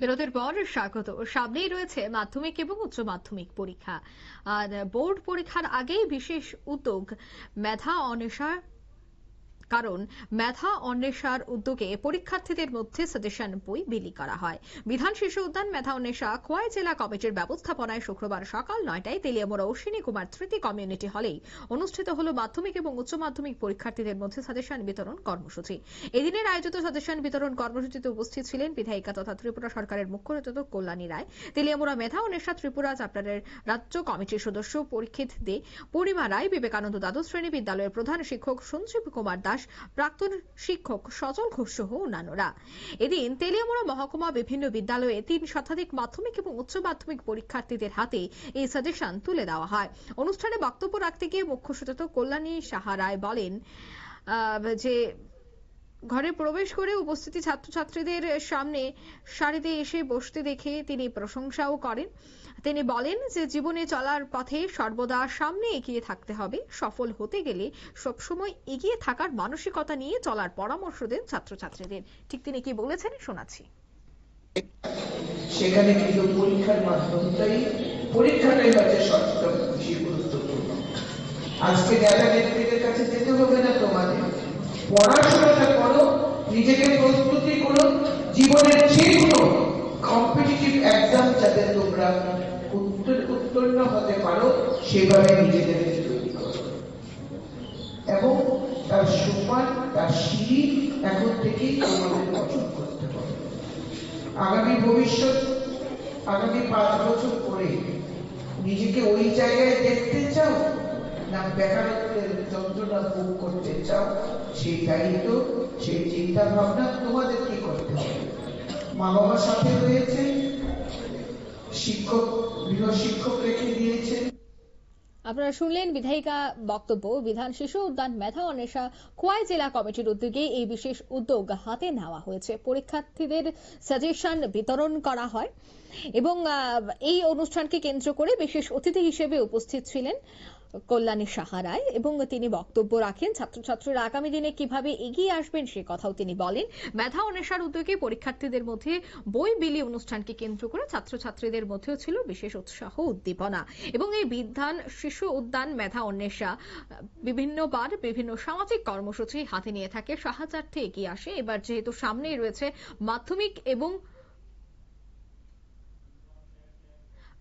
বিরতির পর স্বাগত। সামনেই রয়েছে মাধ্যমিক এবং উচ্চ মাধ্যমিক পরীক্ষা। আর বোর্ড পরীক্ষার আগেই বিশেষ উদ্যোগ মেধা অন্বেষা। কারণ মেধা অন্বেষার উদ্যোগে পরীক্ষার্থীদের মধ্যে সাজেশন বই বিলি করা হয়। বিধান শিশু উদ্যান মেধা অন্বেষা খোয়াই জেলা কমিটির ব্যবস্থাপনায় শুক্রবার সকাল 9টায় তেলিয়ামুড়া অশ্বিনী কুমার তৃতীয় কমিউনিটি হলেই অনুষ্ঠিত হল মাধ্যমিক এবং উচ্চ মাধ্যমিক পরীক্ষার্থীদের মধ্যে সাজেশন বিতরণ কর্মসূচি। এদিনের আয়োজিত সাজেশন বিতরণ কর্মসূচিতে উপস্থিত ছিলেন বিধায়িকা তথা ত্রিপুরা সরকারের মুখ্য সচেতক কল্যাণী রায়, তেলিয়ামুড়া মেধা অন্বেষা ত্রিপুরা চ্যাপ্টারের রাজ্য কমিটির সদস্য পরীক্ষিত দে, পূর্ণিমা রায়, বিবেকানন্দ দ্বাদশ শ্রেণী বিদ্যালয়ের প্রধান শিক্ষক সঞ্জীব কুমার দাস, প্রাক্তন শিক্ষক সজল ঘোষ সহ অন্যান্যরা। এদিন তেলিয়ামুড়া মহকুমা বিভিন্ন বিদ্যালয়ে 3 শতাধিক মাধ্যমিক এবং উচ্চ মাধ্যমিক পরীক্ষার্থীদের হাতে এই সাজেশন তুলে দেওয়া হয়। অনুষ্ঠানে বক্তব্য রাখতে গিয়ে মুখ্য সচেতক কল্যাণী সাহা রায় বলেন যে ঘরে প্রবেশ করে উপস্থিতি ছাত্রছাত্রীদের সামনে সারিতে এসে বসতে দেখে তিনি প্রশংসাও করেন। তিনি বলেন যে জীবনে চলার পথে সর্বদা সামনে এগিয়ে থাকতে হবে, সফল হতে গেলে সবসময় এগিয়ে থাকার মানসিকতা নিয়ে চলার পরামর্শ দেন ছাত্রছাত্রীদের। ঠিক তিনি কি বলেছেন শোনাচ্ছি। সেখানে কিন্তু পরীক্ষাটাই হচ্ছে সবচেয়ে বেশি গুরুত্বপূর্ণ। আজকে যারা ব্যক্তিদের কাছে যেতে হবে না, তোমাদের পড়াশোনাটা করো, নিজেকে প্রস্তুতি করো, জীবনের যে কোনো কম্পিটিটিভ এক্সাম যাতে তোমরা উত্তীর্ণ হতে পারো সেভাবে নিজেদেরকে তৈরি করো এবং তার সোপান, তার সিঁড়ি এখন থেকেই তোমাদের অর্জন করতে হবে। আগামী ভবিষ্যৎ, আগামী 5 বছর পরে নিজেকে ওই জায়গায় দেখতে চাও না বেকারত্বের যন্ত্রণা ভোগ করতে চাও, সেই দায়িত্ব, সেই চিন্তা ভাবনা তোমাদের কি করতে হবে। মা বাবার সাথে রয়েছে, শিক্ষক, গৃহ শিক্ষক রেখে দিয়েছেন। আপনারা শুনলেন বিধায়িকা বক্তব্য। বিধান শিশু উদ্যান মেধা অন্বেষা খোয়াই জেলা কমিটির উদ্যোগে এই বিশেষ উদ্যোগ হাতে নেওয়া হয়েছে। পরীক্ষার্থীদের সাজেশন বিতরণ করা হয় এবং এই অনুষ্ঠানকে কেন্দ্র করে বিশেষ অতিথি হিসেবে উপস্থিত ছিলেন কল্যাণী সাহা রায় এবং তিনি বক্তব্য রাখেন। ছাত্রছাত্রীরা আগামী দিনে কিভাবে এগিয়ে আসবেন সে কথাও তিনি বলেন। মেধা অন্বেষার উদ্যোগে পরীক্ষার্থীদের মধ্যে বই বিলি অনুষ্ঠানকে কেন্দ্র করে ছাত্রছাত্রীদের মধ্যেও ছিল বিশেষ উৎসাহ উদ্দীপনা এবং এই বিধান শিশু উদ্যান মেধা অন্বেষা বিভিন্নবার বিভিন্ন সামাজিক কর্মসূচি হাতে নিয়ে থাকে, সাহায্যার্থে এগিয়ে আসে। এবার যেহেতু সামনেই রয়েছে মাধ্যমিক এবং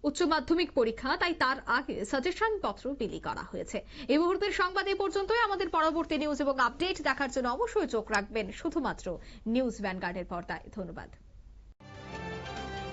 উচ্চ মাধ্যমিক পরীক্ষা, তাই তার আগে সাজেশন পত্র বিলি করা হয়েছে। এই মুহূর্তের সংবাদ এই পর্যন্তই। আমাদের পরবর্তী নিউজ এবং আপডেট দেখার জন্য অবশ্যই চোখ রাখবেন শুধুমাত্র নিউজ ভ্যানগার্ডের পর্দায়। ধন্যবাদ।